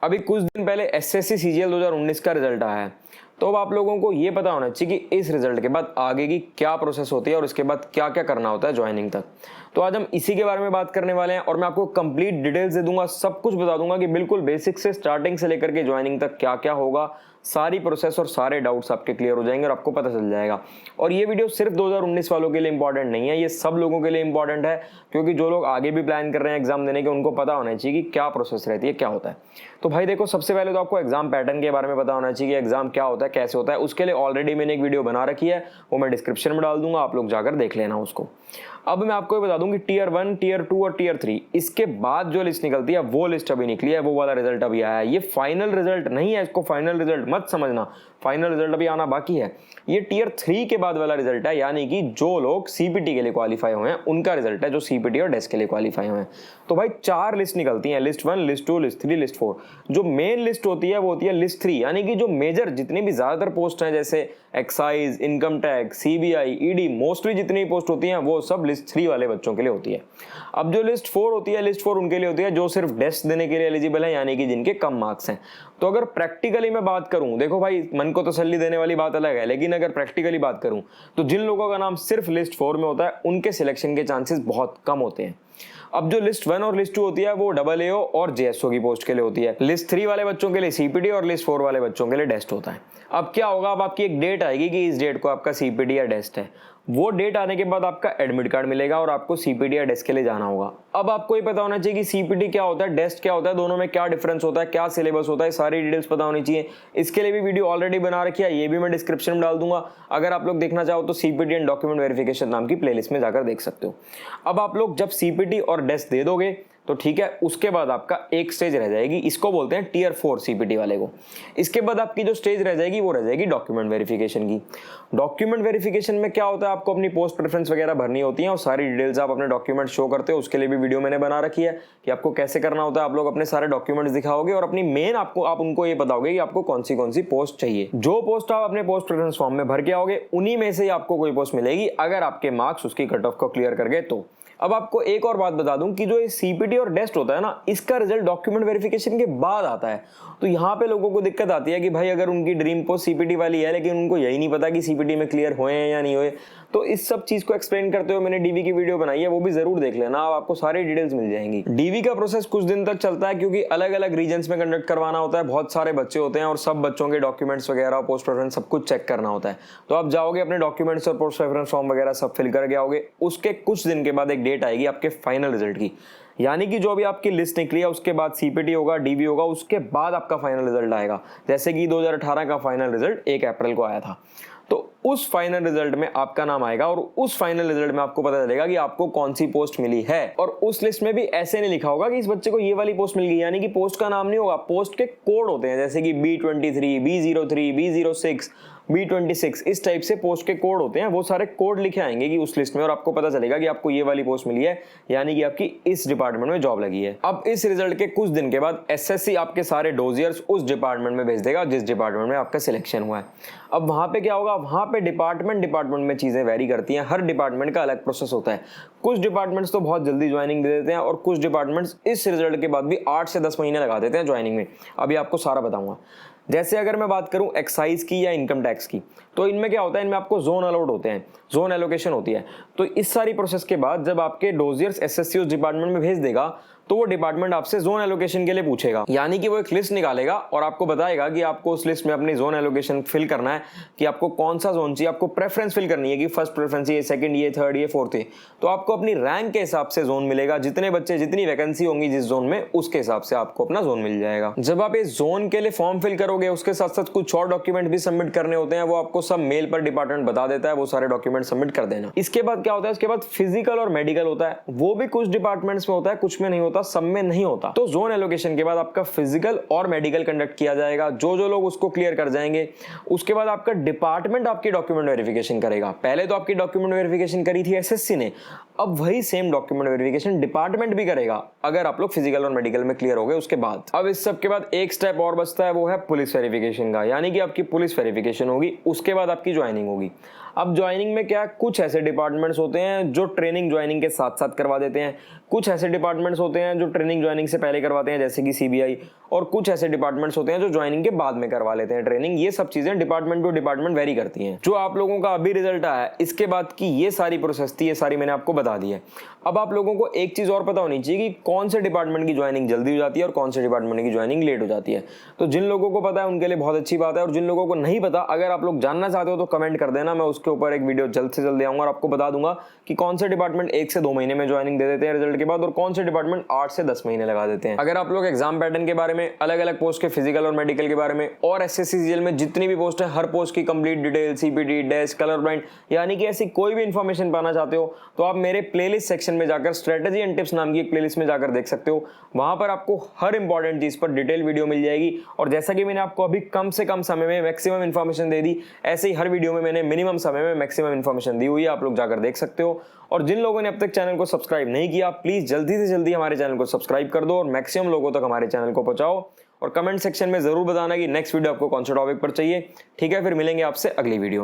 अभी कुछ दिन पहले एसएससी सीजीएल 2019 का रिजल्ट आया है, तो अब आप लोगों को ये पता होना चाहिए कि इस रिजल्ट के बाद आगे की क्या प्रोसेस होती है और इसके बाद क्या क्या करना होता है ज्वाइनिंग तक। तो आज हम इसी के बारे में बात करने वाले हैं और मैं आपको कंप्लीट डिटेल्स दे दूंगा, सब कुछ बता दूंगा कि बिल्कुल बेसिक से स्टार्टिंग से लेकर के ज्वाइनिंग तक क्या क्या होगा, सारी प्रोसेस और सारे डाउट्स आपके क्लियर हो जाएंगे और आपको पता चल जाएगा। और ये वीडियो सिर्फ 2019 वालों के लिए इंपॉर्टेंट नहीं है, ये सब लोगों के लिए इंपॉर्टेंट है, क्योंकि जो लोग आगे भी प्लान कर रहे हैं एग्जाम देने के उनको पता होना चाहिए कि क्या प्रोसेस रहती है, क्या होता है। तो भाई देखो, सबसे पहले तो आपको एग्जाम पैटर्न के बारे में पता होना चाहिए कि एग्जाम क्या होता है, कैसे होता है। उसके लिए ऑलरेडी मैंने एक वीडियो बना रखी है, वो मैं डिस्क्रिप्शन में डाल दूंगा, आप लोग जाकर देख लेना उसको। अब मैं आपको ये बता दूं कि टीयर 1, टीयर 2 और टीयर 3 इसके बाद जो लिस्ट निकलती है वो लिस्ट अभी निकली है, वो वाला रिजल्ट अभी आया है। ये फाइनल रिजल्ट नहीं है, इसको फाइनल रिजल्ट मत समझना, फाइनल रिजल्ट अभी आना बाकी है। ये टीयर 3 के बाद वाला रिजल्ट है, यानी कि जो लोग सीपीटी के लिए क्वालिफाई हुए हैं उनका रिजल्ट है, जो सीपीटी और डेस्क के लिए क्वालिफाई हुए हैं। तो भाई 4 लिस्ट निकलती हैं, लिस्ट 1, लिस्ट 2, लिस्ट 3, लिस्ट 4। जो मेन लिस्ट होती है वो होती है लिस्ट 3, यानी कि जो मेजर जितनी भी ज्यादातर पोस्ट हैं, जैसे excise, income tax, CBI, ED, mostly जितनी पोस्ट होती हैं वो सब लिस्ट 3 वाले बच्चों के लिए होती है। अब जो लिस्ट 4 होती है, लिस्ट 4 उनके लिए होती है जो सिर्फ डेस्क देने के लिए एलिजिबल है, यानी कि जिनके कम मार्क्स हैं। तो अगर प्रैक्टिकली मैं बात करूं, देखो भाई मन को तसल्ली देने वाली बात अलग है, लेकिन अगर प्रैक्टिकली बात करूं तो जिन लोगों का नाम सिर्फ लिस्ट 4 में होता है उनके सिलेक्शन के चांसेस बहुत कम होते हैं। अब जो लिस्ट 1 और लिस्ट 2 होती है वो AA और जेएसओ की पोस्ट के लिए होती है। लिस्ट 3 वाले बच्चों के लिए सीपीटी और लिस्ट 4 वाले बच्चों के लिए डेस्ट होता है। अब क्या होगा, अब आपकी एक डेट आएगी कि इस डेट को आपका सीपीटी या डेस्ट है। वो डेट आने के बाद आपका एडमिट कार्ड मिलेगा और आपको सीपीटी या डेस्ट के लिए जाना होगा। अब आपको ये पता होना चाहिए कि सीपीटी क्या होता है, डेस्ट क्या होता है, दोनों में क्या डिफरेंस होता है, क्या सिलेबस होता है, सारी डिटेल्स पता होनी चाहिए। इसके लिए भी वीडियो ऑलरेडी बना रखी है, ये भी मैं डिस्क्रिप्शन में डाल दूंगा। अगर आप लोग देखना चाहो तो सीपीटी एंड डॉक्यूमेंट वेरिफिकेशन नाम की प्लेलिस्ट में जाकर देख सकते हो। अब आप लोग जब सीपीटी और डेस्ट दे दोगे तो ठीक है, उसके बाद आपका एक स्टेज रह जाएगी, इसको बोलते हैं टीयर 4 सीपीटी वाले को। इसके बाद आपकी जो स्टेज रह जाएगी वो रह जाएगी डॉक्यूमेंट वेरिफिकेशन की। डॉक्यूमेंट वेरिफिकेशन में क्या होता है, आपको अपनी पोस्ट प्रेफरेंस वगैरह भरनी होती है और सारी डिटेल्स आप अपने डॉक्यूमेंट शो करते हो। उसके लिए भी वीडियो मैंने बना रखी है कि आपको कैसे करना होता है। आप लोग अपने सारे डॉक्यूमेंट्स दिखाओगे और अपनी मेन आप उनको ये बताओगे कि आपको कौन सी पोस्ट चाहिए। जो पोस्ट आप अपने पोस्ट प्रेफरेंस फॉर्म में भर के आओगे उन्हीं में से ही आपको कोई पोस्ट मिलेगी, अगर आपके मार्क्स उसकी कट ऑफ को क्लियर कर गए तो। अब आपको एक और बात बता दूं कि जो ये सीपीटी और डेस्ट होता है ना, इसका रिजल्ट डॉक्यूमेंट वेरिफिकेशन के बाद आता है। तो यहाँ पे लोगों को दिक्कत आती है कि भाई अगर उनकी ड्रीम पोस्ट सीपीटी वाली है लेकिन उनको यही नहीं पता कि सीपीटी में क्लियर हुए हैं या नहीं हुए, तो इस सब चीज को एक्सप्लेन करते हुए मैंने डीवी की वीडियो बनाई है, वो भी जरूर देख लेना, आपको सारी डिटेल्स मिल जाएंगी। डीवी का प्रोसेस कुछ दिन तक चलता है क्योंकि अलग अलग रीजन्स में कंडक्ट करवाना होता है, बहुत सारे बच्चे होते हैं और सब बच्चों के डॉक्यूमेंट्स वगैरह, पोस्ट प्रेफरेंस सब कुछ चेक करना होता है। तो आप जाओगे अपने डॉक्यूमेंट्स और पोस्ट प्रेफरेंस फॉर्म वगैरह सब फिल करके आओगे, उसके कुछ दिन के बाद एक डेट आएगी आपके फाइनल रिजल्ट की, यानी कि जो भी आपकी लिस्ट निकली है उसके बाद सीपीटी होगा, डीवी होगा, उसके बाद आपका फाइनल रिजल्ट आएगा। जैसे कि 2018 का फाइनल रिजल्ट 1 अप्रैल को आया था, तो उस फाइनल रिजल्ट में आपका नाम आएगा और उस फाइनल रिजल्ट में आपको पता चलेगा कि आपको कौन सी पोस्ट मिली है। और उस लिस्ट में भी ऐसे नहीं लिखा होगा कि इस बच्चे को ये वाली पोस्ट मिल गई, यानी कि पोस्ट का नाम नहीं होगा, पोस्ट के कोड होते हैं, जैसे कि B23, B03, B06, B26, इस टाइप से पोस्ट के कोड होते हैं। वो सारे कोड लिखे आएंगे कि उस लिस्ट में, और आपको पता चलेगा कि आपको ये वाली पोस्ट मिली है, यानी कि आपकी इस डिपार्टमेंट में जॉब लगी है। अब इस रिजल्ट के कुछ दिन के बाद एसएससी आपके सारे डोजियर्स उस डिपार्टमेंट में भेज देगा जिस डिपार्टमेंट में आपका सिलेक्शन हुआ है। अब वहां पे क्या होगा, वहां पे डिपार्टमेंट में चीजें वेरी करती हैं, हर डिपार्टमेंट का अलग प्रोसेस होता है। कुछ डिपार्टमेंट्स तो बहुत जल्दी ज्वाइनिंग दे देते हैं और कुछ डिपार्टमेंट्स इस रिजल्ट के बाद भी 8 से 10 महीने लगा देते हैं ज्वाइनिंग में। अभी आपको सारा बताऊंगा। जैसे अगर मैं बात करूं एक्साइज की या इनकम टैक्स की, तो इनमें क्या होता है, इनमें आपको जोन अलॉट होते हैं, जोन एलोकेशन होती है। तो इस सारी प्रोसेस के बाद जब आपके डोजियर्स एसएससी उस डिपार्टमेंट में भेज देगा तो वो डिपार्टमेंट आपसे जोन एलोकेशन के लिए पूछेगा, यानी कि वो एक लिस्ट निकालेगा और आपको बताएगा कि आपको उस लिस्ट में अपनी जोन एलोकेशन फिल करना है, कि आपको कौन सा जोन चाहिए, आपको प्रेफरेंस फिल करनी है कि फर्स्ट प्रेफरेंस ये, सेकंड ये, थर्ड ये, फोर्थ ये। तो आपको अपनी रैंक के हिसाब से जोन मिलेगा, जितने बच्चे, जितनी वैकेंसी होंगी जिस जोन में, उसके हिसाब से आपको अपना जोन मिल जाएगा। जब आप इस जोन के लिए फॉर्म फिल करोगे, उसके साथ साथ कुछ और डॉक्यूमेंट भी सबमिट करने होते हैं, वो आपको सब मेल पर डिपार्टमेंट बता देता है, वो सारे डॉक्यूमेंट सबमिट कर देना। इसके बाद क्या होता है, इसके बाद फिजिकल और मेडिकल होता है, वो भी कुछ डिपार्टमेंट्स में होता है, कुछ में नहीं होता, सब में नहीं होता। तो जोन एलोकेशन के बाद आपका फिजिकल और मेडिकल कंडक्ट किया जाएगा। जो जो लोग उसको क्लियर कर जाएंगे, उसके बाद आपका डिपार्टमेंट आपकी डॉक्यूमेंट वेरिफिकेशन करेगा। पहले तो आपकी डॉक्यूमेंट वेरिफिकेशन करी थी एसएससी ने, अब वही सेम डॉक्यूमेंट वेरिफिकेशन डिपार्टमेंट भी करेगा अगर आप लोग फिजिकल और मेडिकल में क्लियर हो गए उसके बाद। अब इस सब के बाद एक स्टेप और बचता है, वो है पुलिस वेरिफिकेशन का, यानी कि आपकी पुलिस वेरिफिकेशन होगी, उसके बाद आपकी ज्वाइनिंग होगी। अब ज्वाइनिंग में क्या, कुछ ऐसे डिपार्टमेंट्स होते हैं जो ट्रेनिंग ज्वाइनिंग के साथ साथ करवा देते हैं, कुछ ऐसे डिपार्टमेंट्स होते हैं जो ट्रेनिंग ज्वाइनिंग से पहले करवाते हैं जैसे कि सीबीआई, और कुछ ऐसे डिपार्टमेंट्स होते हैं जो ज्वाइनिंग के बाद में करवा लेते हैं ट्रेनिंग। ये सब चीजें डिपार्टमेंट टू डिपार्टमेंट वेरी करती हैं। जो आप लोगों का अभी रिजल्ट आया है इसके बाद की ये सारी प्रोसेस थी, ये सारी मैंने आपको बता दी है। अब आप लोगों को एक चीज और पता होनी चाहिए कि कौन से डिपार्टमेंट की ज्वाइनिंग जल्दी हो जाती है और कौन से डिपार्टमेंट की ज्वाइनिंग लेट हो जाती है। तो जिन लोगों को पता है उनके लिए बहुत अच्छी बात है, और जिन लोगों को नहीं पता, अगर आप लोग जानना चाहते हो तो कमेंट कर देना, मैं उसके ऊपर एक वीडियो जल्द से जल्द आऊंगा और आपको बता दूंगा कि कौन से डिपार्टमेंट 1 से 2 महीने में ज्वाइनिंग दे देते हैं रिजल्ट के बाद, और कौन से डिपार्टमेंट 8 से 10 महीने लगा देते हैं। अगर आप लोग एग्जाम पैटर्न के बारे में, अलग अलग पोस्ट के फिजिकल और मेडिकल के बारे में, और एसएससी सीजीएल में जितनी भी पोस्ट है हर पोस्ट की complete detail, CPT, desk, colour blind, यानी कि ऐसी कोई भी इंफॉर्मेशन पाना चाहते हो तो आप मेरे प्लेलिस्ट सेक्शन में जाकर स्ट्रेटेजी एंड टिप्स नाम की एक प्लेलिस्ट में जाकर देख सकते हो। वहां पर आपको हर इंपॉर्टेंट चीज पर डिटेल वीडियो मिल जाएगी। और जैसा कि मैंने आपको अभी कम से कम समय में मैक्सिमम इंफॉर्मेशन दे दी, ऐसे ही हर वीडियो में मैंने मिनिमम समय में मैक्सिमम इंफॉर्मेशन दी हुई है, आप लोग जाकर देख सकते हो। और जिन लोगों ने अब तक चैनल को सब्सक्राइब नहीं किया, प्लीज जल्दी से जल्दी हमारे चैनल को सब्सक्राइब कर दो और मैक्सिमम लोगों तक हमारे चैनल को पहुंचाओ। और कमेंट सेक्शन में जरूर बताना कि नेक्स्ट वीडियो आपको कौन से टॉपिक पर चाहिए। ठीक है, फिर मिलेंगे आपसे अगली वीडियो में।